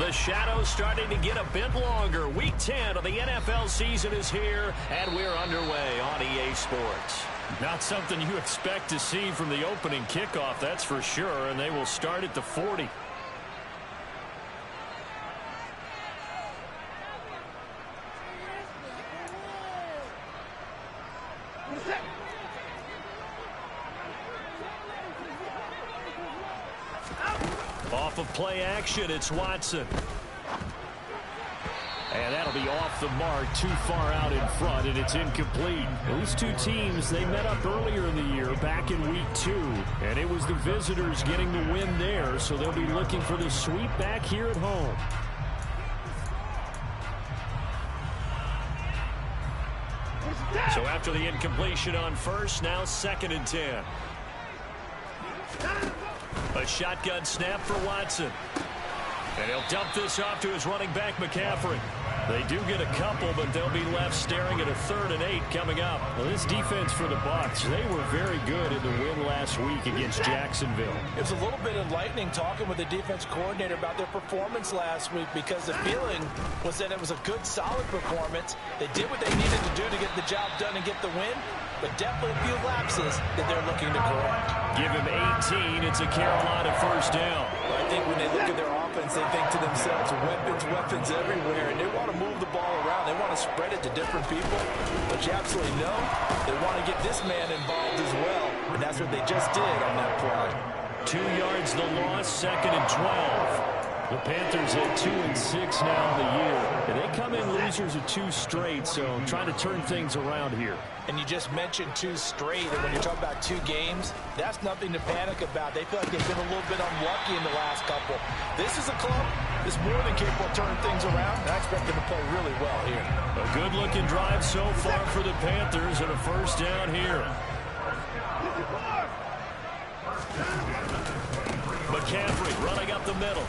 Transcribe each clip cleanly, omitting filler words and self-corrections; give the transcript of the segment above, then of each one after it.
The shadow's starting to get a bit longer. Week 10 of the NFL season is here, and we're underway on EA Sports. Not something you expect to see from the opening kickoff, that's for sure, and they will start at the 40. Off of play action, it's Watson. And that'll be off the mark, too far out in front, and it's incomplete. These two teams, they met up earlier in the year, back in week 2, and it was the visitors getting the win there, so they'll be looking for the sweep back here at home. So after the incompletion on first, now 2nd and 10. A shotgun snap for Watson. And he'll dump this off to his running back, McCaffrey. They do get a couple, but they'll be left staring at a 3rd and 8 coming up. Well, this defense for the Bucs, they were very good in the win last week against Jacksonville. It's a little bit enlightening talking with the defense coordinator about their performance last week, because the feeling was that it was a good, solid performance. They did what they needed to do to get the job done and get the win, but definitely a few lapses that they're looking to correct. Give him 18. It's a Carolina 1st down. I think when they look at their offense, they think to themselves, weapons everywhere, and they want to move the ball around. They want to spread it to different people, but you absolutely know they want to get this man involved as well, and that's what they just did on that play. 2 yards the loss, 2nd and 12. The Panthers at 2 and 6 now in the year. And they come in losers of 2 straight, so trying to turn things around here. And you just mentioned 2 straight, and when you're talking about 2 games, that's nothing to panic about. They feel like they've been a little bit unlucky in the last couple. This is a club that's more than capable of turning things around, and I expect them to play really well here. A good-looking drive so far for the Panthers, and a 1st down here. McCaffrey running up the middle.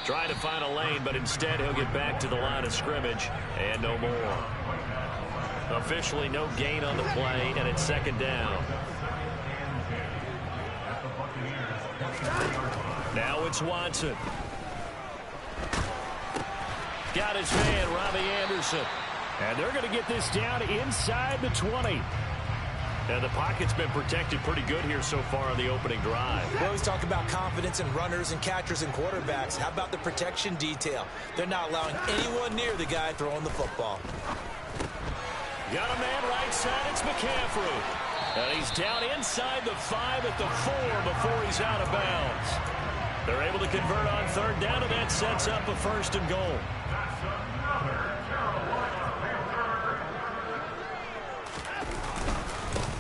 Trying to find a lane, but instead he'll get back to the line of scrimmage, and no more. Officially no gain on the play, and it's 2nd down. Now it's Watson. Got his man, Robbie Anderson. And they're going to get this down inside the 20. And the pocket's been protected pretty good here so far on the opening drive. We always talk about confidence in runners and catchers and quarterbacks. How about the protection detail? They're not allowing anyone near the guy throwing the football. Got a man right side, it's McCaffrey. And he's down inside the 5 at the 4 before he's out of bounds. They're able to convert on 3rd down, and that sets up a 1st and goal.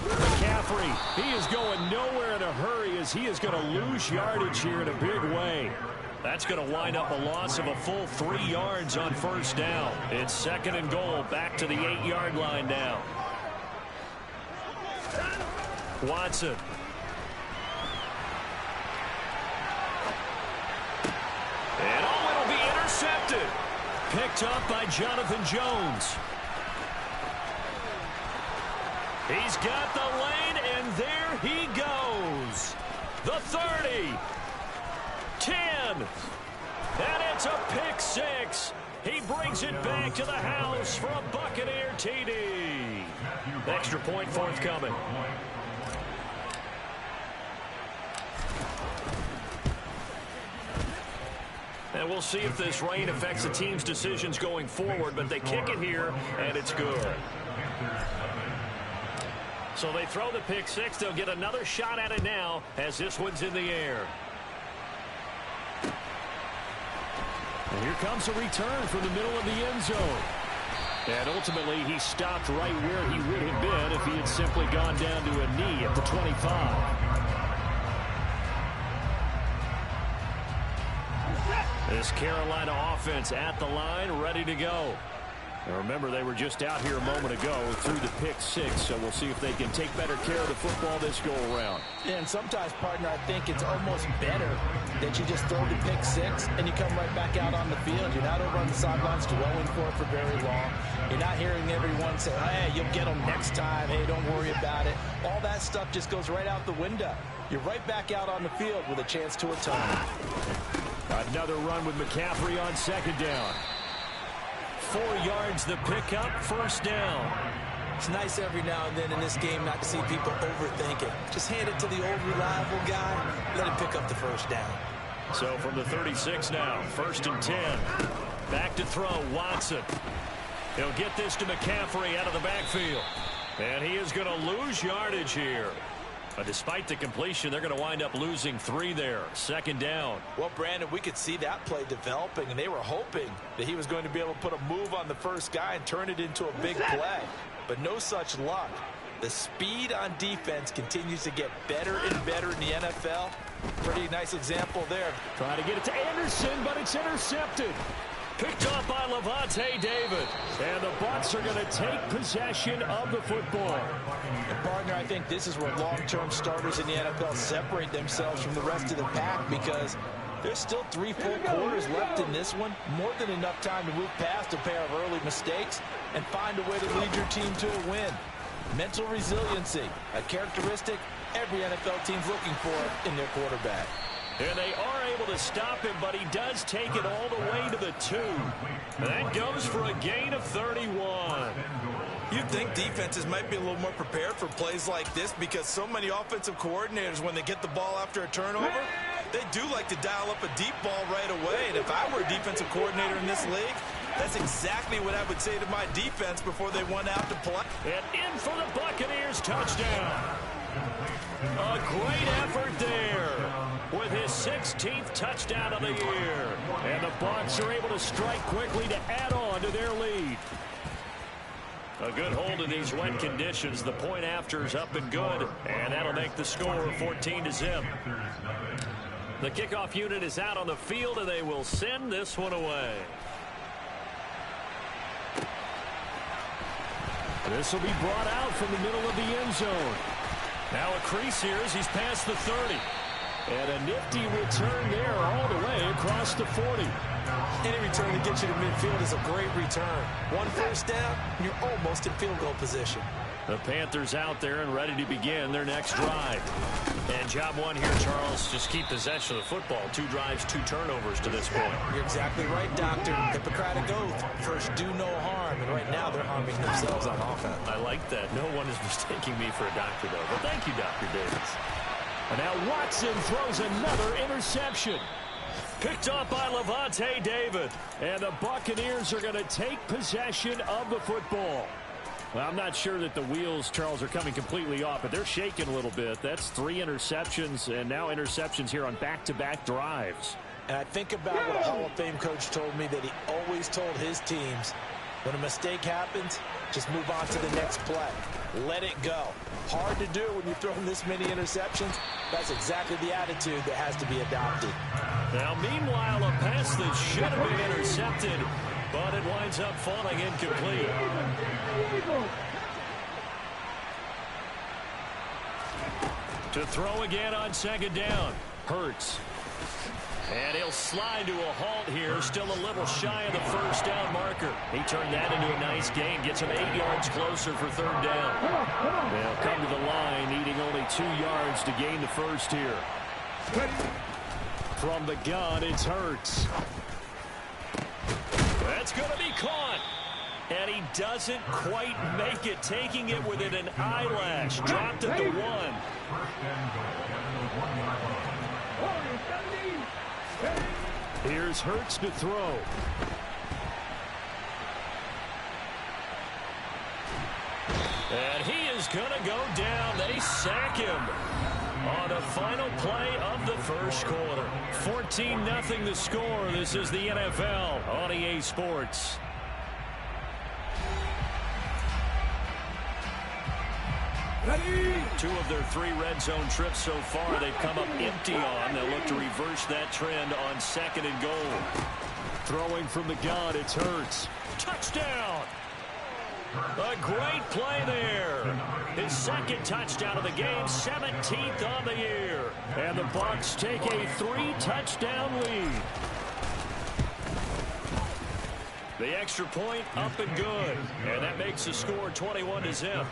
McCaffrey, he is going nowhere in a hurry as he is going to lose yardage here in a big way. That's going to wind up a loss of a full 3 yards on 1st down. It's 2nd and goal, back to the 8-yard line now. Watson. And it'll be intercepted. Picked up by Jonathan Jones. He's got the lane, and there he goes. The 30. 10. And it's a pick 6. He brings it back to the house for a Buccaneer TD. Extra point forthcoming. And we'll see if this rain affects the team's decisions going forward, but they kick it here, and it's good. So they throw the pick 6. They'll get another shot at it now as this one's in the air. And here comes a return from the middle of the end zone. And ultimately, he stopped right where he would have been if he had simply gone down to a knee at the 25. This Carolina offense at the line, ready to go. And remember, they were just out here a moment ago through the pick 6, so we'll see if they can take better care of the football this go-around. And sometimes, partner, I think it's almost better that you just throw the pick 6 and you come right back out on the field. You're not over on the sidelines dwelling for very long. You're not hearing everyone say, hey, you'll get them next time. Hey, don't worry about it. All that stuff just goes right out the window. You're right back out on the field with a chance to atone. Another run with McCaffrey on second down. 4 yards the pickup, first down. It's nice every now and then in this game not to see people overthink it. Just hand it to the old reliable guy, let him pick up the first down. So from the 36 now, 1st and 10. Back to throw, Watson. He'll get this to McCaffrey out of the backfield. And he is going to lose yardage here. But despite the completion, they're going to wind up losing 3 there. 2nd down. Well, Brandon, we could see that play developing, and they were hoping that he was going to be able to put a move on the first guy and turn it into a big play. But no such luck. The speed on defense continues to get better and better in the NFL. Pretty nice example there. Trying to get it to Anderson, but it's intercepted. Picked up by Levante David. And the Bucs are going to take possession of the football. And partner, I think this is where long-term starters in the NFL separate themselves from the rest of the pack, because there's still 3 full quarters left in this one. More than enough time to move past a pair of early mistakes and find a way to lead your team to a win. Mental resiliency, a characteristic every NFL team's looking for in their quarterback. And they are able to stop him, but he does take it all the way to the 2. That goes for a gain of 31. You'd think defenses might be a little more prepared for plays like this, because so many offensive coordinators, when they get the ball after a turnover, they do like to dial up a deep ball right away. And if I were a defensive coordinator in this league, that's exactly what I would say to my defense before they went out to play. And in for the Buccaneers, touchdown. A great effort there with his 16th touchdown of the year. And the Bucs are able to strike quickly to add on to their lead. A good hold in these wet conditions. The point after is up and good. And that'll make the score 14-0. The kickoff unit is out on the field, and they will send this one away. This will be brought out from the middle of the end zone. Now a crease here as he's past the 30. And a nifty return there all the way across the 40. Any return that gets you to midfield is a great return. 1 first down, and you're almost in field goal position. The Panthers out there and ready to begin their next drive. And job one here, Charles, just keep possession of the football. 2 drives, 2 turnovers to this point. You're exactly right, Doctor. Hippocratic oath. First, do no harm. And right now, they're harming themselves on offense. I like that. No one is mistaking me for a doctor, though. But thank you, Dr. Davis. And now Watson throws another interception. Picked up by Levante David. And the Buccaneers are going to take possession of the football. Well, I'm not sure that the wheels, Charles, are coming completely off, but they're shaking a little bit. That's 3 interceptions, and now interceptions here on back-to-back drives. And I think about what a Hall of Fame coach told me, that he always told his teams, when a mistake happens, just move on to the next play. Let it go. Hard to do when you're throwing this many interceptions. That's exactly the attitude that has to be adopted. Now, meanwhile, a pass that should have been intercepted, but it winds up falling incomplete. To throw again on 2nd down. Hurts. And he'll slide to a halt here. Still a little shy of the first down marker. He turned that into a nice gain. Gets him 8 yards closer for 3rd down. They'll come to the line, needing only 2 yards to gain the first here. From the gun, it's Hurts. That's going to be caught. And he doesn't quite make it, taking it within an eyelash. Dropped at the 1. Here's Hurts to throw. And he is going to go down. They sack him on the final play of the first quarter. 14-0 the score. This is the NFL on EA Sports. Ready. 2 of their 3 red zone trips so far they've come up empty on. They'll look to reverse that trend on 2nd and goal. Throwing from the gun, it's Hurts. Touchdown! A great play there. His 2nd touchdown of the game, 17th on the year. And the Bucs take a 3-touchdown lead. The extra point up and good. And that makes the score 21-0.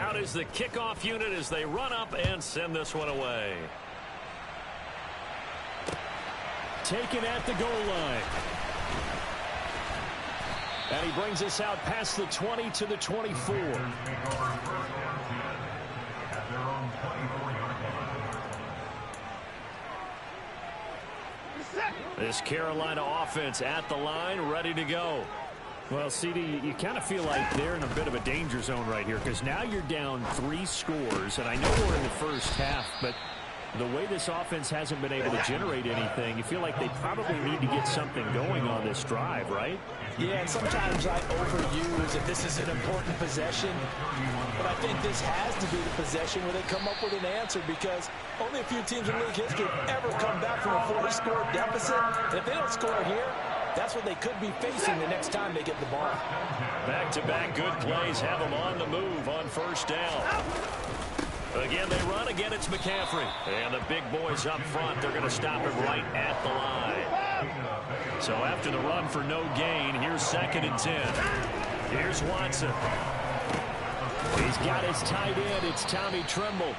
Out is the kickoff unit as they run up and send this one away. Taken at the goal line. And he brings us out past the 20 to the 24. This Carolina offense at the line, ready to go. Well, CD, you kind of feel like they're in a bit of a danger zone right here because now you're down 3 scores, and I know we're in the first half, but the way this offense hasn't been able to generate anything, you feel like they probably need to get something going on this drive, right? Yeah, and sometimes I overuse that this is an important possession, but I think this has to be the possession where they come up with an answer because only a few teams in league history have ever come back from a 40-score deficit. And if they don't score here, that's what they could be facing the next time they get the ball. Back-to-back good plays have them on the move on first down. Again, they run. Again, it's McCaffrey. And the big boys up front, they're going to stop him right at the line. So after the run for no gain, here's 2nd and 10. Here's Watson. He's got his tight end. It's Tommy Tremble.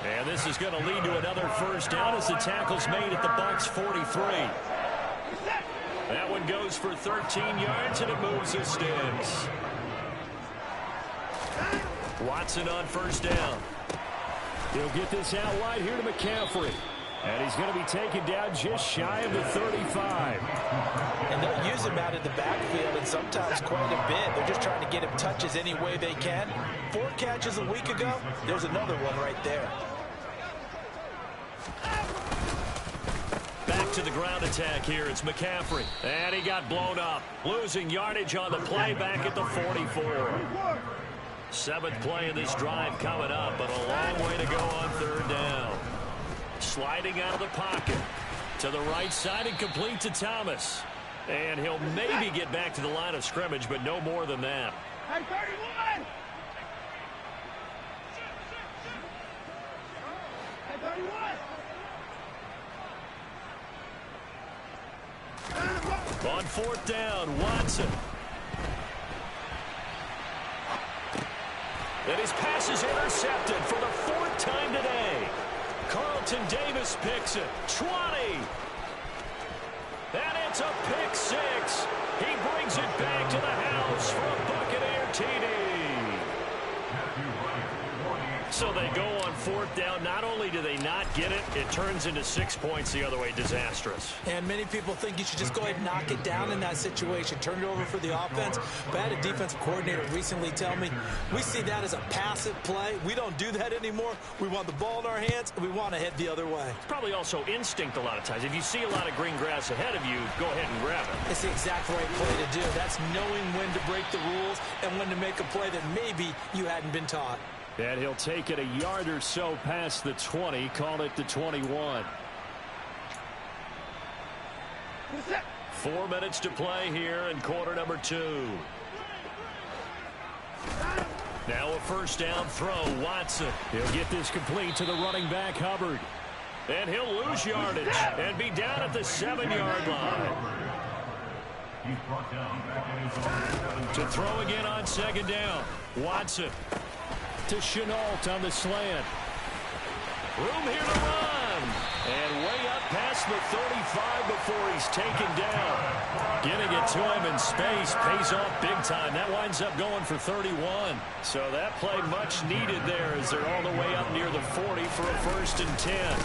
And this is going to lead to another first down as the tackle's made at the Bucs 43. That one goes for 13 yards, and it moves the sticks. Watson on first down. He'll get this out wide here to McCaffrey. And he's going to be taken down just shy of the 35. And they'll use him out of the backfield, and sometimes quite a bit. They're just trying to get him touches any way they can. 4 catches a week ago. There's another one right there. Back to the ground attack here. It's McCaffrey. And he got blown up. Losing yardage on the play back at the 44. 7th play of this drive coming up, but a long way to go on 3rd down. Sliding out of the pocket to the right side and complete to Thomas. And he'll maybe get back to the line of scrimmage, but no more than that. Hey, 31! Hey, 31! On 4th down, Watson. And his pass is intercepted for the 4th time today. Carlton Davis picks it. 20. And it's a pick 6. He brings it back to the house for a Buccaneer TD. So they go on 4th down. Not only do they not get it, it turns into 6 points the other way. Disastrous. And many people think you should just go ahead and knock it down in that situation. Turn it over for the offense. But I had a defensive coordinator recently tell me, we see that as a passive play. We don't do that anymore. We want the ball in our hands, and we want to head the other way. It's probably also instinct a lot of times. If you see a lot of green grass ahead of you, go ahead and grab it. It's the exact right play to do. That's knowing when to break the rules and when to make a play that maybe you hadn't been taught. And he'll take it a yard or so past the 20, call it the 21. 4 minutes to play here in quarter number 2. Now a first down throw, Watson. He'll get this complete to the running back, Hubbard. And he'll lose yardage and be down at the 7-yard line. To throw again on 2nd down, Watson. To Chenault on the slant. Room here to run. And way up past the 35 before he's taken down. Getting it to him in space pays off big time. That winds up going for 31. So that play much needed there as they're all the way up near the 40 for a 1st and 10.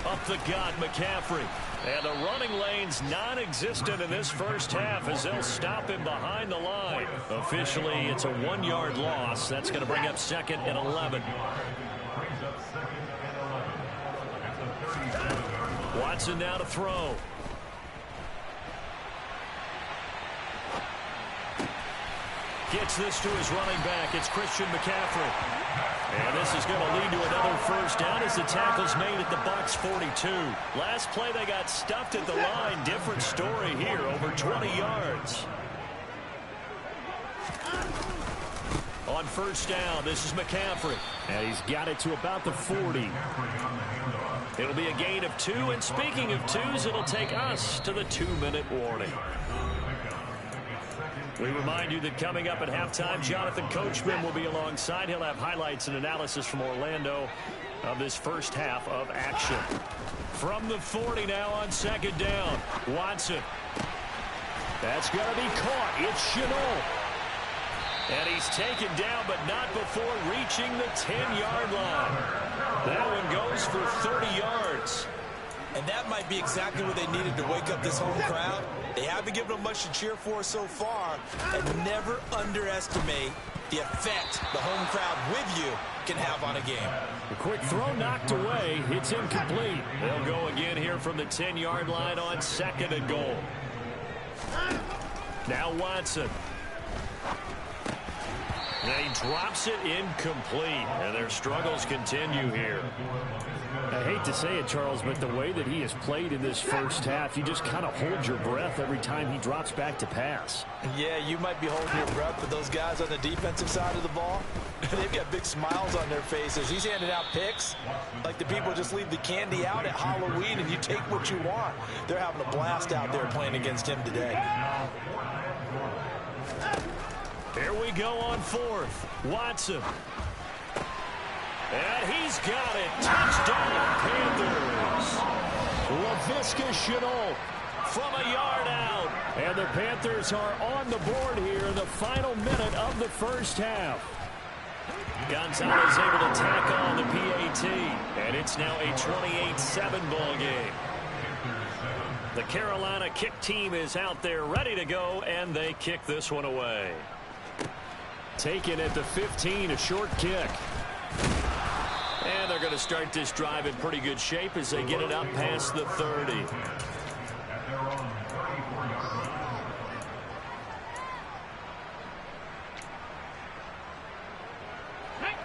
Up the gut, McCaffrey. And the running lane's non-existent in this first half as they'll stop him behind the line. Officially, it's a 1-yard loss. That's going to bring up 2nd and 11. Watson now to throw. Gets this to his running back. It's Christian McCaffrey. And this is going to lead to another first down as the tackle's made at the Bucs 42. Last play they got stuffed at the line. Different story here, over 20 yards. On first down, this is McCaffrey. And he's got it to about the 40. It'll be a gain of 2, and speaking of 2s, it'll take us to the 2-minute warning. We remind you that coming up at halftime, Jonathan Coachman will be alongside. He'll have highlights and analysis from Orlando of this first half of action. From the 40 now on second down. Watson. That's going to be caught. It's Chenault. And he's taken down, but not before reaching the 10-yard line. That one goes for 30 yards. And that might be exactly what they needed to wake up this home crowd. They haven't given them much to cheer for so far. And never underestimate the effect the home crowd with you can have on a game. The quick throw knocked away. It's incomplete. They'll go again here from the 10-yard line on second and goal. Now Watson. And he drops it incomplete. And their struggles continue here. I hate to say it, Charles, but the way that he has played in this first half, you just kind of hold your breath every time he drops back to pass. Yeah, you might be holding your breath, but those guys on the defensive side of the ball, they've got big smiles on their faces. He's handing out picks like the people just leave the candy out at Halloween and you take what you want. They're having a blast out there playing against him today. Here we go on fourth. Watson. And he's got it. Touchdown, Panthers. Laviska Shenault from a yard out. And the Panthers are on the board here in the final minute of the first half. Gonzalez able to tackle on the PAT. And it's now a 28-7 ball game. The Carolina kick team is out there ready to go, and they kick this one away. Taken at the 15, a short kick. And they're going to start this drive in pretty good shape as they get it up past the 30.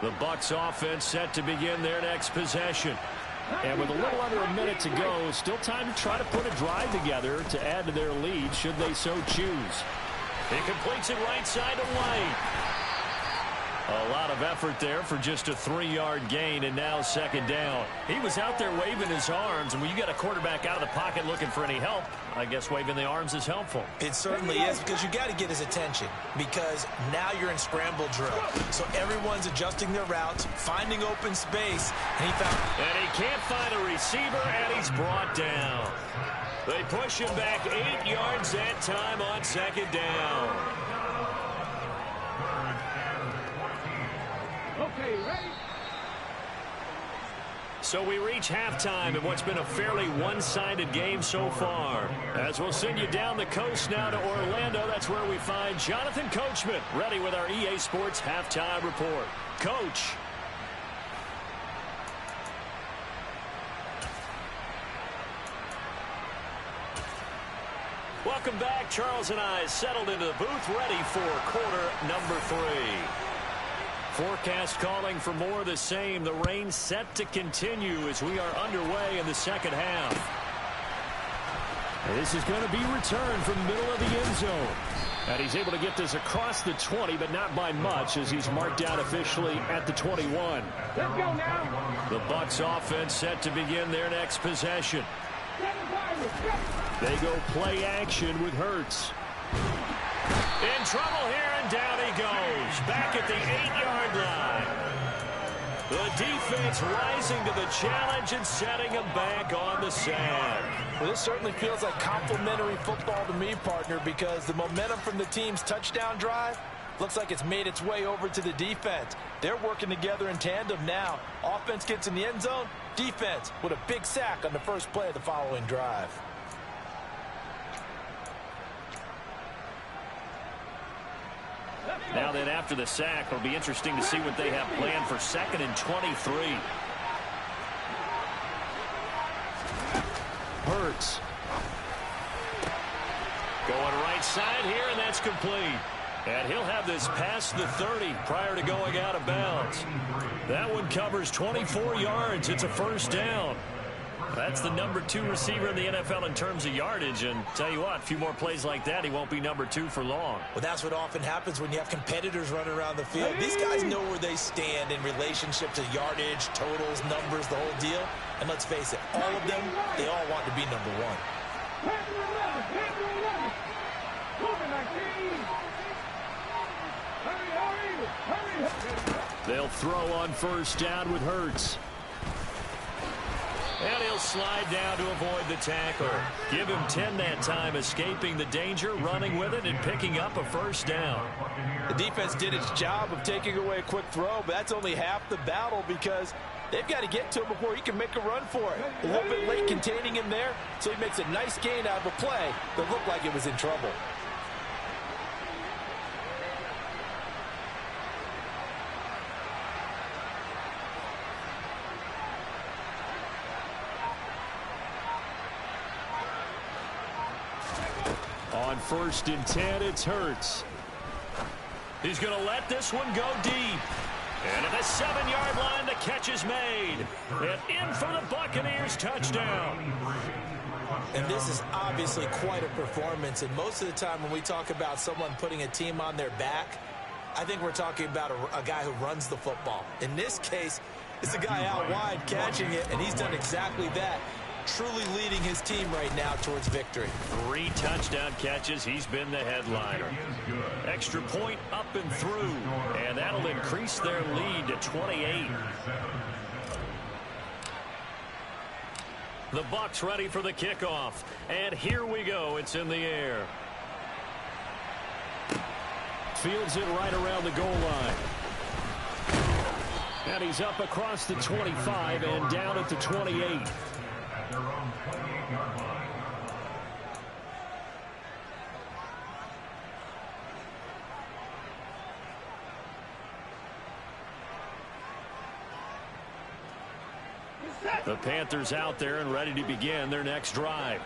The Bucs offense set to begin their next possession. And with a little under a minute to go, still time to try to put a drive together to add to their lead should they so choose. He completes it right side to White. A lot of effort there for just a 3-yard gain, and now second down. He was out there waving his arms, and when you got a quarterback out of the pocket looking for any help, I guess waving the arms is helpful. It certainly is, because you got to get his attention, because now you're in scramble drill. So everyone's adjusting their routes, finding open space, and he can't find a receiver, and he's brought down. They push him back 8 yards that time on second down. Okay, ready? So we reach halftime in what's been a fairly one-sided game so far. As we'll send you down the coast now to Orlando, that's where we find Jonathan Coachman ready with our EA Sports Halftime Report. Coach. Welcome back. Charles and I settled into the booth ready for quarter number 3. Forecast calling for more of the same. The rain set to continue as we are underway in the second half. This is going to be returned from the middle of the end zone. And he's able to get this across the 20, but not by much as he's marked out officially at the 21. Let's go now. The Bucs offense set to begin their next possession. They go play action with Hurts. In trouble here, and down he goes. Back at the 8-yard line. The defense rising to the challenge and setting him back on the sand. Well, this certainly feels like complimentary football to me, partner, because the momentum from the team's touchdown drive looks like it's made its way over to the defense. They're working together in tandem now. Offense gets in the end zone. Defense with a big sack on the first play of the following drive. Now then, after the sack, it'll be interesting to see what they have planned for 2nd and 23. Hurts. Going right side here, and that's complete. And he'll have this past the 30 prior to going out of bounds. That one covers 24 yards. It's a first down. That's the number 2 receiver in the NFL in terms of yardage. And tell you what, a few more plays like that, he won't be number 2 for long. Well, that's what often happens when you have competitors running around the field. These guys know where they stand in relationship to yardage, totals, numbers, the whole deal. And let's face it, all of them, they all want to be number 1. throw on first down with Hurts. And he'll slide down to avoid the tackle. Give him 10 that time, escaping the danger, running with it, and picking up a first down. The defense did its job of taking away a quick throw, but that's only half the battle because they've got to get to him before he can make a run for it. A little bit late containing him there, so he makes a nice gain out of a play that looked like it was in trouble. On first and 10, it's Hurts. He's going to let this one go deep. And at the 7-yard line, the catch is made. And in for the Buccaneers touchdown. And this is obviously quite a performance. And most of the time when we talk about someone putting a team on their back, I think we're talking about a guy who runs the football. In this case, it's a guy out wide catching it, and he's done exactly that. Truly leading his team right now towards victory. 3 touchdown catches. He's been the headliner. Extra point up and through. And that'll increase their lead to 28. The Bucs ready for the kickoff. And here we go. It's in the air. Fields it right around the goal line. And he's up across the 25 and down at the 28. Their own 28-yard line. The Panthers out there and ready to begin their next drive.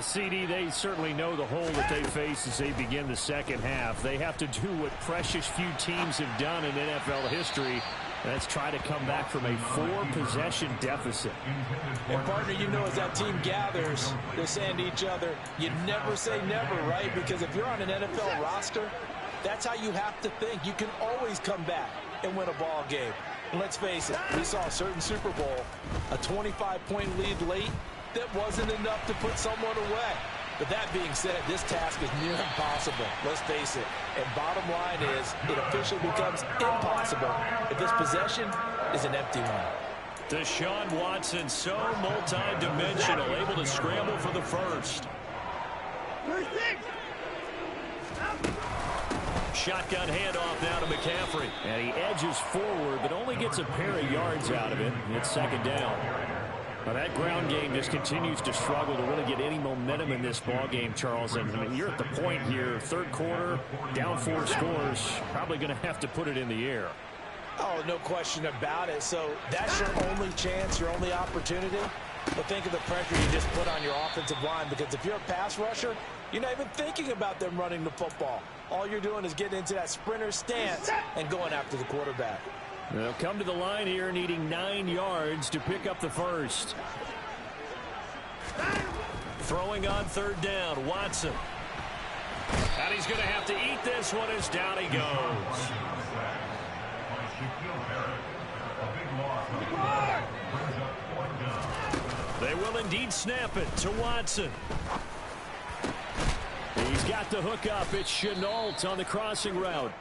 CD, they certainly know the hole that they face as they begin the second half. They have to do what precious few teams have done in NFL history. That's try to come back from a 4-possession deficit. And partner, you know, as that team gathers, they're saying to each other, you never say never, right? Because if you're on an NFL roster, that's how you have to think. You can always come back and win a ball game. And let's face it, we saw a certain Super Bowl, a 25-point lead late, that wasn't enough to put someone away. But that being said, this task is near impossible. Let's face it. And bottom line is, it officially becomes impossible if this possession is an empty one. Deshaun Watson, so multi-dimensional, able to scramble for the first. Shotgun handoff now to McCaffrey. And he edges forward, but only gets a pair of yards out of it. It's second down. Now that ground game just continues to struggle to really get any momentum in this ball game, Charles. And I mean, you're at the point here, third quarter, down 4 scores, probably going to have to put it in the air. Oh, no question about it. So that's your only chance, your only opportunity. But think of the pressure you just put on your offensive line, because if you're a pass rusher, you're not even thinking about them running the football. All you're doing is getting into that sprinter stance and going after the quarterback. They'll come to the line here needing 9 yards to pick up the first. Throwing on third down, Watson. And he's going to have to eat this one as down he goes. They will indeed snap it to Watson. He's got the hook up. It's Chenault on the crossing route.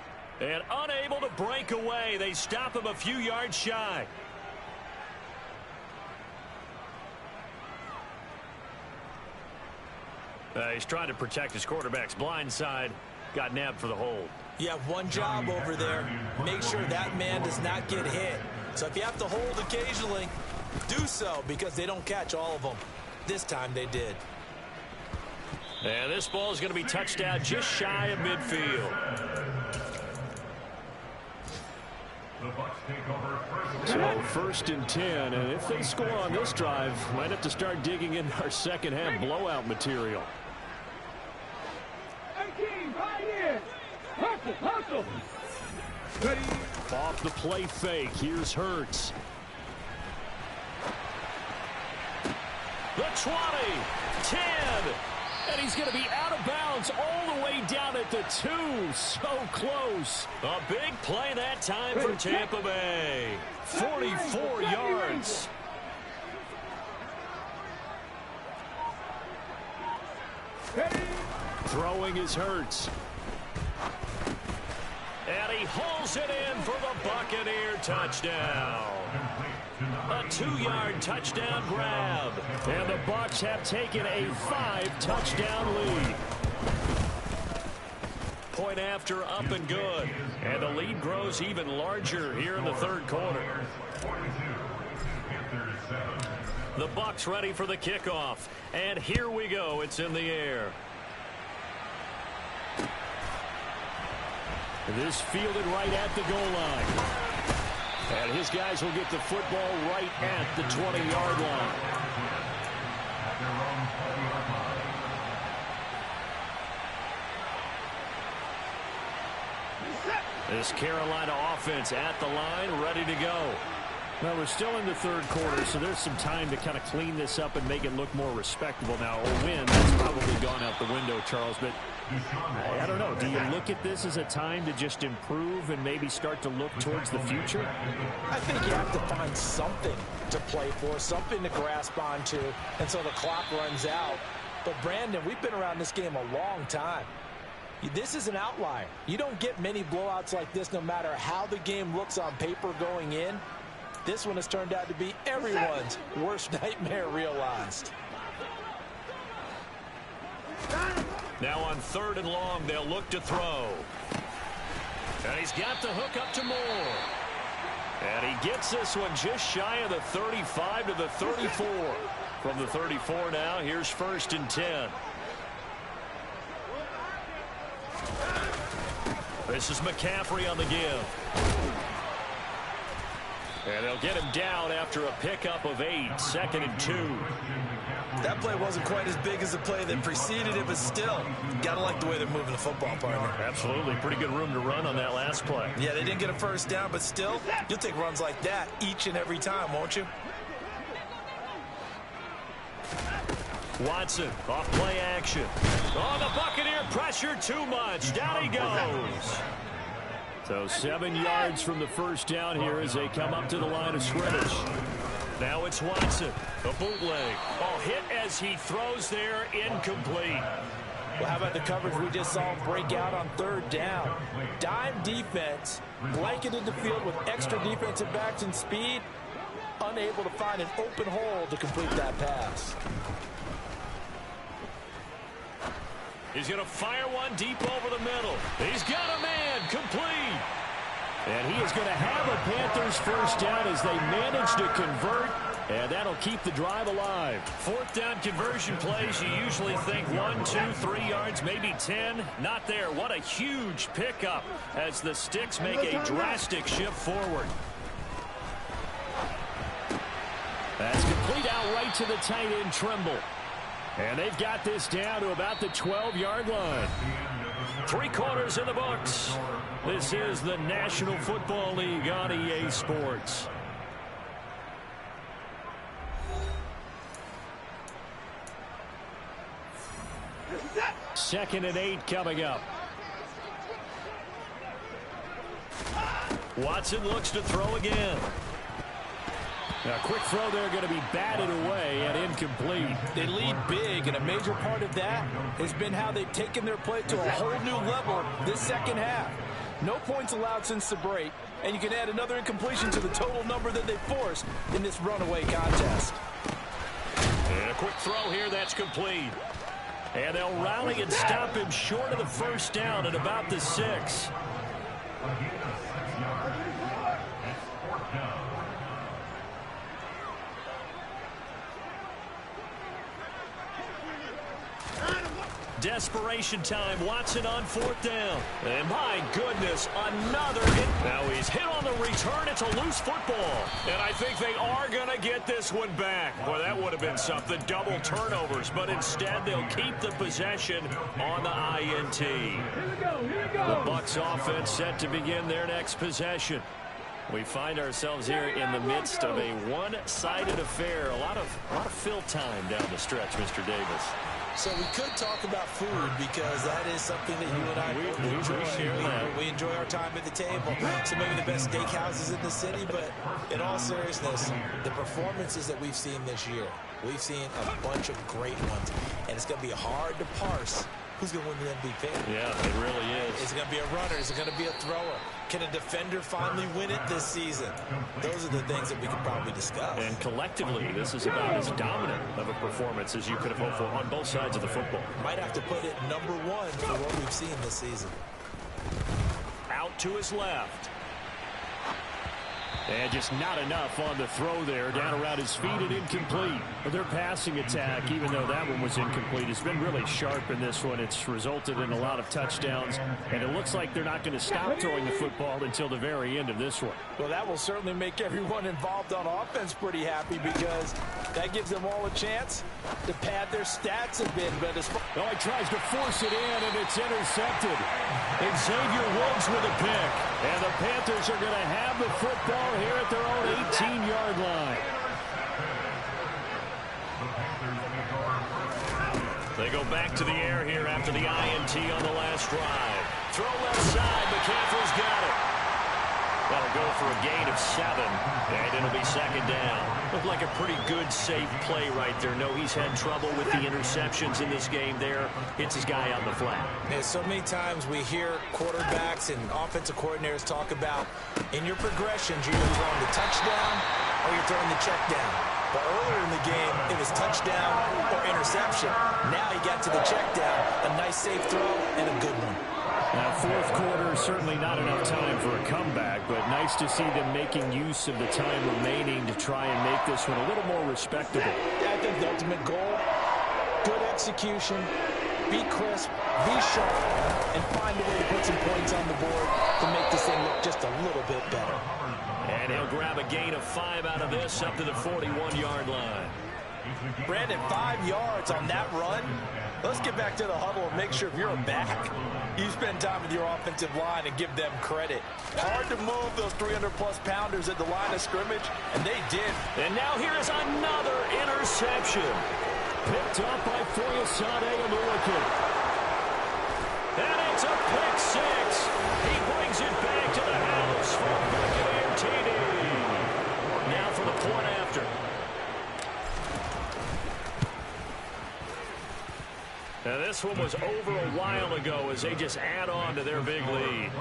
And unable to break away. They stop him a few yards shy. He's trying to protect his quarterback's blind side. Got nabbed for the hold. You have one job over there. Make sure that man does not get hit. So if you have to hold occasionally, do so, because they don't catch all of them. This time they did. And this ball is going to be touched out just shy of midfield. So first and 10, and if they score on this drive, might have to start digging in our second half blowout material. 18, right here. Hustle. Ready. Off the play fake, here's Hurts. The 20, 10. And he's going to be out of bounds all the way down at the 2. So close. A big play that time for Tampa Bay. 44 yards. Throwing is Hurts. And he hauls it in for the Buccaneer touchdown. A 2-yard touchdown grab. And the Bucs have taken a 5-touchdown lead. Point after, up and good. And the lead grows even larger here in the third quarter. The Bucs ready for the kickoff. And here we go. It's in the air. This fielded right at the goal line. And his guys will get the football right at the 20-yard line. This Carolina offense at the line, ready to go. Well, we're still in the third quarter, so there's some time to kind of clean this up and make it look more respectable. Now, a win, that's probably gone out the window, Charles, but I don't know. Do you look at this as a time to just improve and maybe start to look towards the future? I think you have to find something to play for, something to grasp onto until the clock runs out. But, Brandon, we've been around this game a long time. This is an outlier. You don't get many blowouts like this no matter how the game looks on paper going in. This one has turned out to be everyone's worst nightmare realized. Now on 3rd and long, they'll look to throw. And he's got the hook up to Moore. And he gets this one just shy of the 35 to the 34. From the 34 now, here's 1st and 10. This is McCaffrey on the give. And they'll get him down after a pickup of 8, 2nd and 2. That play wasn't quite as big as the play that preceded it, but still, gotta like the way they're moving the football, partner. Absolutely. Pretty good room to run on that last play. Yeah, they didn't get a first down, but still, you'll take runs like that each and every time, won't you? Watson, off play action. Oh, the Buccaneer pressure too much. Down he goes. So 7 yards from the first down here as they come up to the line of scrimmage. Now it's Watson, the bootleg. Oh, hit as he throws there, incomplete. Well, how about the coverage we just saw him break out on 3rd down? Dime defense, blanketed the field with extra defensive backs and speed, unable to find an open hole to complete that pass. He's going to fire one deep over the middle. He's got a man, complete. And he is going to have a Panthers first down as they manage to convert, and that'll keep the drive alive. 4th down conversion plays, you usually think 1, 2, 3 yards, maybe 10. Not there. What a huge pickup as the Sticks make a drastic shift forward. That's complete out right to the tight end, Trimble. And they've got this down to about the 12-yard line. 3 quarters in the books. This is the National Football League on EA Sports. Second and 8 coming up. Watson looks to throw again. Now, a quick throw there going to be batted away and incomplete. They lead big, and a major part of that has been how they've taken their play to a whole new level this second half. No points allowed since the break, and you can add another incompletion to the total number that they forced in this runaway contest. And a quick throw here, that's complete. And they'll rally and stop him short of the first down at about the 6. Desperation time. Watson on 4th down. And my goodness, another hit. Now he's hit on the return. It's a loose football. And I think they are going to get this one back. Well, that would have been something. Double turnovers. But instead, they'll keep the possession on the INT. The Bucs offense set to begin their next possession. We find ourselves here in the midst of a one-sided affair. A lot of fill time down the stretch, Mr. Davis. So we could talk about food because that is something that you and I enjoy. We enjoy our time at the table. So maybe the best steakhouses in the city, but in all seriousness, the performances that we've seen this year, we've seen a bunch of great ones, and it's going to be hard to parse who's going to win the MVP? Yeah, it really is. Is it going to be a runner? Is it going to be a thrower? Can a defender finally win it this season? Those are the things that we could probably discuss. And collectively, this is about as dominant of a performance as you could have hoped for on both sides of the football. Might have to put it number one for what we've seen this season. Out to his left. And just not enough on the throw there. Down around his feet and incomplete. But their passing attack, even though that one was incomplete, has been really sharp in this one. It's resulted in a lot of touchdowns. And it looks like they're not going to stop throwing the football until the very end of this one. Well, that will certainly make everyone involved on offense pretty happy, because that gives them all a chance to pad their stats a bit. But as oh, he tries to force it in, and it's intercepted. And Xavier Woods with a pick. And the Panthers are going to have the football here at their own 18-yard line. They go back to the air here after the INT on the last drive. Throw left side. McCaffrey's got it. That'll go for a gain of 7, and it'll be second down. Looked like a pretty good, safe play right there. No, he's had trouble with the interceptions in this game there. Hits his guy on the flat. Yeah, so many times we hear quarterbacks and offensive coordinators talk about, in your progressions, you're either throwing the touchdown or you're throwing the check down. But earlier in the game, it was touchdown or interception. Now he got to the check down. A nice, safe throw and a good one. Now, fourth quarter, certainly not enough time for a comeback, but nice to see them making use of the time remaining to try and make this one a little more respectable. I think the ultimate goal, good execution, be crisp, be sharp, and find a way to put some points on the board to make this thing look just a little bit better. And he'll grab a gain of 5 out of this up to the 41-yard line. Brandon, 5 yards on that run. Let's get back to the huddle and make sure if you're a back, you spend time with your offensive line and give them credit. Hard to move those 300-plus pounders at the line of scrimmage, and they did. And now here is another interception. Picked up by Foyesade Aluakin. And it's a pick 6. He brings it back to the house for a Buccaneer TD. Now for the point after. Now this one was over a while ago as they just add on to their big lead.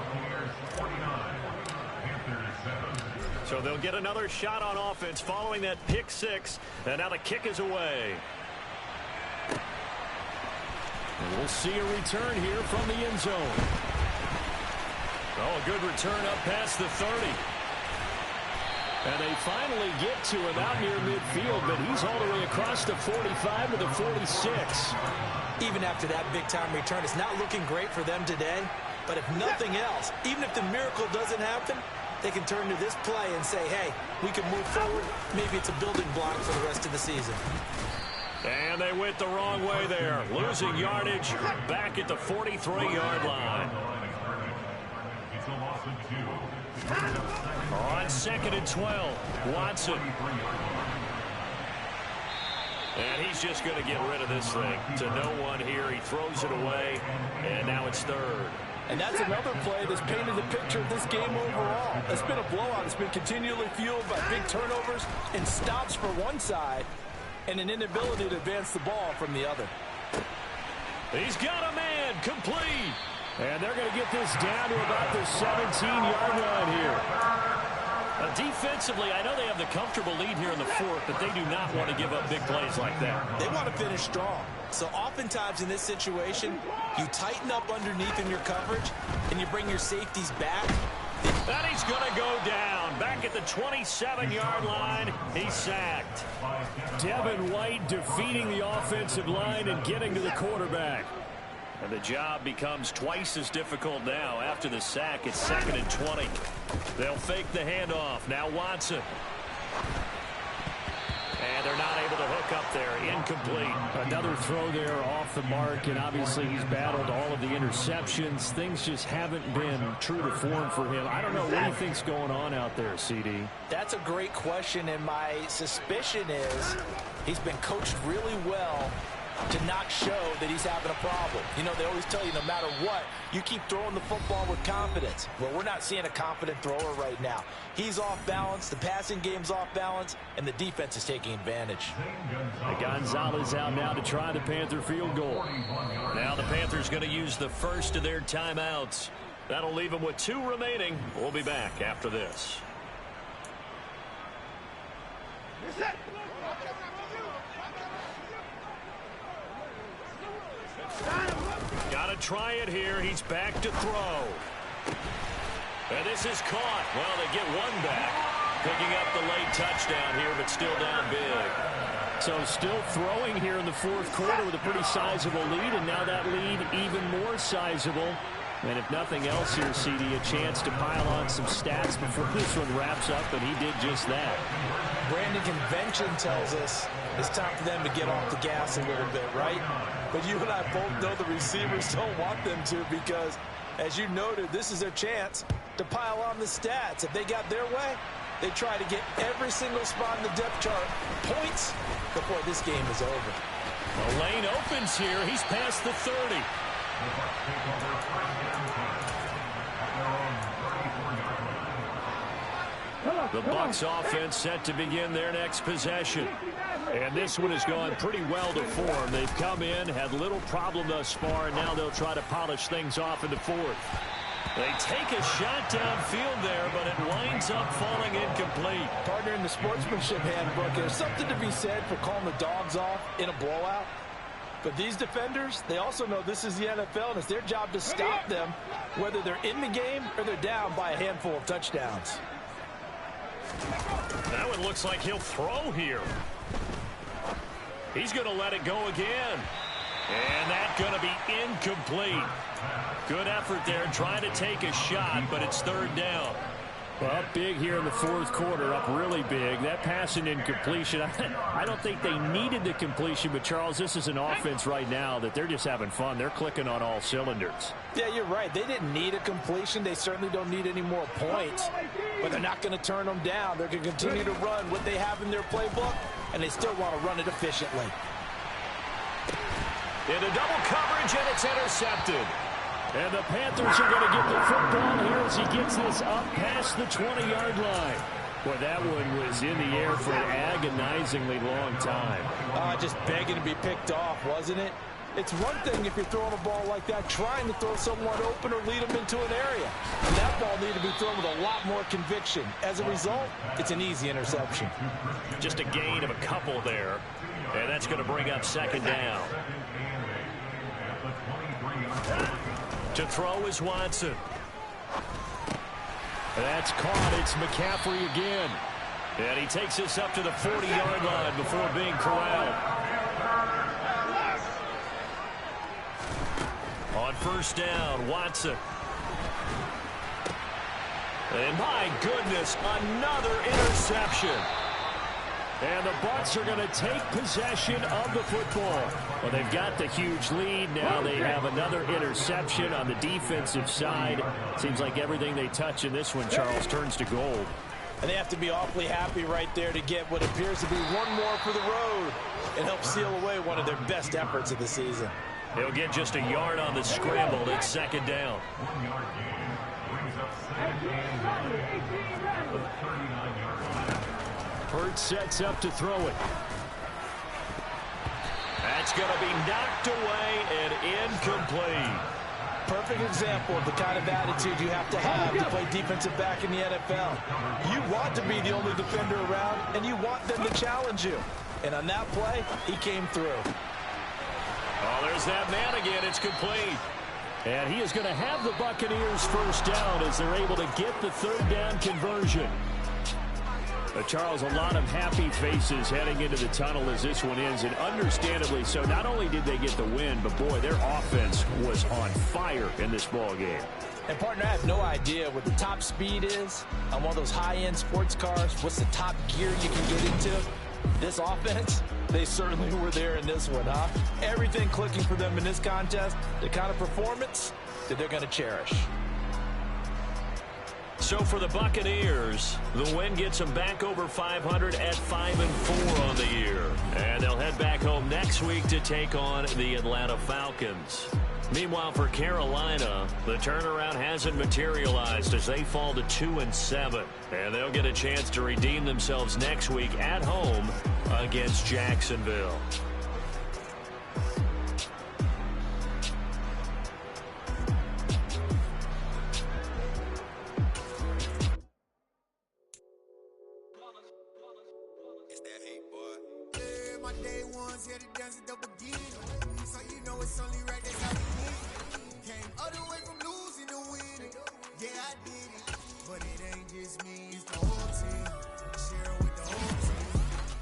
So they'll get another shot on offense following that pick 6. And now the kick is away. And we'll see a return here from the end zone. Oh, a good return up past the 30. And they finally get to him out near midfield, but he's all the way across the 45 to the 46. Even after that big-time return, it's not looking great for them today. But if nothing else, even if the miracle doesn't happen, they can turn to this play and say, hey, we can move forward. Maybe it's a building block for the rest of the season. And they went the wrong way there. Losing yardage back at the 43-yard line. On 2nd and 12, Watson. And he's just going to get rid of this thing to no one here. He throws it away, and now it's 3rd. And that's another play that's painted the picture of this game overall. It's been a blowout. It's been continually fueled by big turnovers and stops for one side and an inability to advance the ball from the other. He's got a man, complete. And they're going to get this down to about the 17-yard line here. Defensively, I know they have the comfortable lead here in the 4th, but they do not want to give up big plays like that. They want to finish strong. So oftentimes in this situation, you tighten up underneath in your coverage, and you bring your safeties back. And he's going to go down. Back at the 27-yard line, he's sacked. Devin White defeating the offensive line and getting to the quarterback. And the job becomes twice as difficult now. After the sack, it's 2nd and 20. They'll fake the handoff. Now Watson. And they're not able to hook up there. Incomplete. Another throw there off the mark, and obviously he's battled all of the interceptions. Things just haven't been true to form for him. I don't know what he thinks going on out there, CD. That's a great question, and my suspicion is he's been coached really well to not show that he's having a problem. You know, they always tell you no matter what, you keep throwing the football with confidence. Well, we're not seeing a confident thrower right now. He's off balance, the passing game's off balance, and the defense is taking advantage. Gonzalez out now to try the Panther field goal. Now the Panthers Panthers going to use the first of their timeouts. That'll leave them with 2 remaining. We'll be back after this. Got to try it here. He's back to throw. And this is caught. Well, they get one back. Picking up the late touchdown here, but still down big. So still throwing here in the fourth quarter with a pretty sizable lead, and now that lead even more sizable. And if nothing else here, CD, a chance to pile on some stats before this one wraps up, and he did just that. Brandon, convention tells us it's time for them to get off the gas a little bit, right? But you and I both know the receivers don't want them to, because, as you noted, this is their chance to pile on the stats. If they got their way, they try to get every single spot in the depth chart points before this game is over. The lane opens here. He's past the 30. The Bucs offense set to begin their next possession. And this one has gone pretty well to form. They've come in, had little problem thus far, and now they'll try to polish things off in the fourth. They take a shot downfield there, but it winds up falling incomplete. Partner, in the sportsmanship handbook, there's something to be said for calling the dogs off in a blowout. But these defenders, they also know this is the NFL, and it's their job to stop them, whether they're in the game or they're down by a handful of touchdowns. That one looks like he'll throw here. He's going to let it go again. And that's going to be incomplete. Good effort there trying to take a shot, but it's third down. Well, up big here in the fourth quarter, up really big. That pass and incompletion, I don't think they needed the completion, but, Charles, this is an offense right now that they're just having fun. They're clicking on all cylinders. Yeah, you're right. They didn't need a completion. They certainly don't need any more points, but they're not going to turn them down. They're going to continue to run what they have in their playbook, and they still want to run it efficiently. Into double coverage, and it's intercepted. And the Panthers are going to get the football here as he gets this up past the 20-yard line. Boy, that one was in the air for an agonizingly long time. Just begging to be picked off, wasn't it? It's one thing if you're throwing a ball like that, trying to throw someone open or lead them into an area. And that ball needed to be thrown with a lot more conviction. As a result, it's an easy interception. Just a gain of a couple there. And that's going to bring up second down. To throw is Watson. That's caught. It's McCaffrey again. And he takes us up to the 40-yard line before being corralled. On first down, Watson. And my goodness, another interception. And the Bucs are going to take possession of the football. Well, they've got the huge lead. Now they have another interception on the defensive side. Seems like everything they touch in this one, Charles, turns to gold. And they have to be awfully happy right there to get what appears to be one more for the road and help seal away one of their best efforts of the season. They'll get just a yard on the scramble. It's second down. Hurts sets up to throw it. That's going to be knocked away and incomplete. Perfect example of the kind of attitude you have to play defensive back in the NFL. You want to be the only defender around, and you want them to challenge you. And on that play, he came through. Oh, there's that man again. It's complete. And he is going to have the Buccaneers first down as they're able to get the third down conversion. Charles, a lot of happy faces heading into the tunnel as this one ends, and understandably so. Not only did they get the win, but, boy, their offense was on fire in this ball game. And, partner, I have no idea what the top speed is on one of those high-end sports cars. What's the top gear you can get into? This offense, they certainly were there in this one, huh? Everything clicking for them in this contest, the kind of performance that they're going to cherish. So for the Buccaneers, the win gets them back over 500 at 5-4 on the year. And they'll head back home next week to take on the Atlanta Falcons. Meanwhile, for Carolina, the turnaround hasn't materialized as they fall to 2-7. And they'll get a chance to redeem themselves next week at home against Jacksonville. ones here to dance at the beginning. So you know it's only right, that's how we win. Came all the way from losing to winning. Yeah, I did it. But it ain't just me, it's the whole team. Share it with the whole team.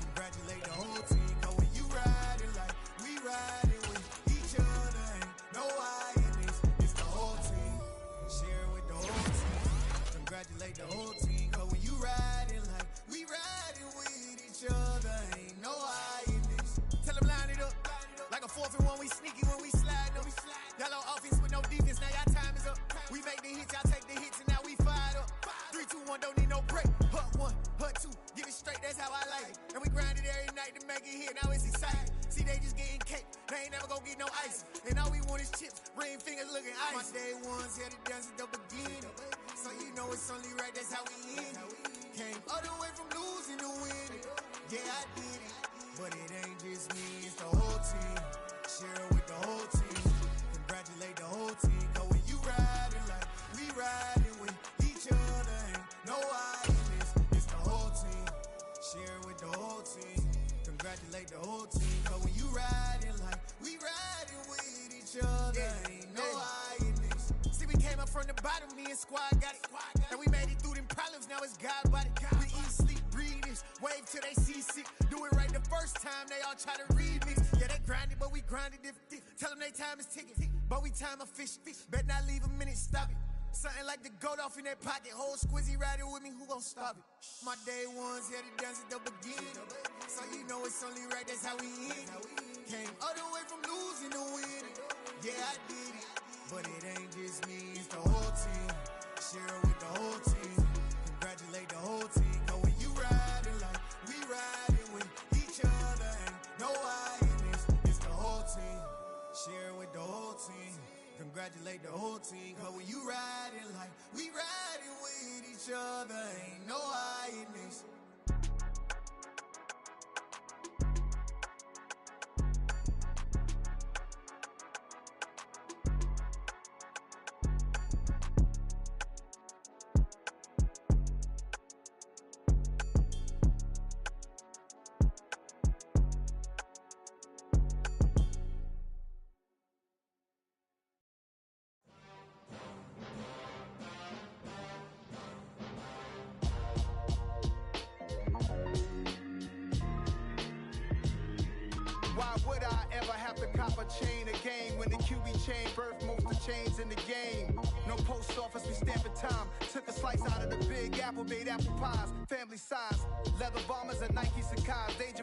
Congratulate the whole team. Cause when you riding like we riding with each other, ain't no I in this. It's the whole team. Share it with the whole team. Congratulate the whole team. Cause when you riding like we riding with each other, ain't no I in this. Tell them line it up. Like a 4th and 1, we sneaky when we slide up. Y'all on offense with no defense, now y'all time is up. We make the hits, y'all take the hits, and now we fired up. 3, 2, 1, don't need no break. Hut 1, hut 2, give it straight, that's how I like it. And we grind it every night to make it hit, now it's exciting. See, they just getting cake, they ain't never gonna get no ice. And all we want is chips, ring fingers looking ice. My day ones here to dance at the beginning. So you know it's only right, that's how we end it. Came all the way from losing to winning. Yeah, I did it. But it ain't just me, it's the whole team. Share it with the whole team. Congratulate the whole team. Cause when you riding like we riding with each other, ain't no I in this. It's the whole team. Share it with the whole team. Congratulate the whole team. Cause when you riding like we riding with each other, ain't no I in this. See, we came up from the bottom, me and squad got it. And we made it through them problems, now it's God body. We eat, sleep, breathe this, wave till they see sick. Do it right the first time, they all try to remix. Yeah, they grinded, but we grinded different. Tell them they time is ticking, but we time a fish. Bet not leave a minute, stop it. Something like the goat off in that pocket. Whole squizzy riding with me, who gon' stop it? My day ones here to dance at the beginning. So you know it's only right, that's how we end it. Came all the way from losing to winning. Yeah, I did it. But it ain't just me, it's the whole team. Share it with the whole team. Congratulate the whole team. Cause when you riding like we riding with each other, ain't no I in this. It's the whole team. Share it with the whole team. Congratulate the whole team. Cause when you riding like we riding with each other, ain't no I in this. Why would I ever have to cop a chain a game when the QB chain birthed most of chains in the game? No post office, we stamping time. Took a slice out of the big apple, made apple pies, family size. Leather bombers and Nike Sacai's, dangerous.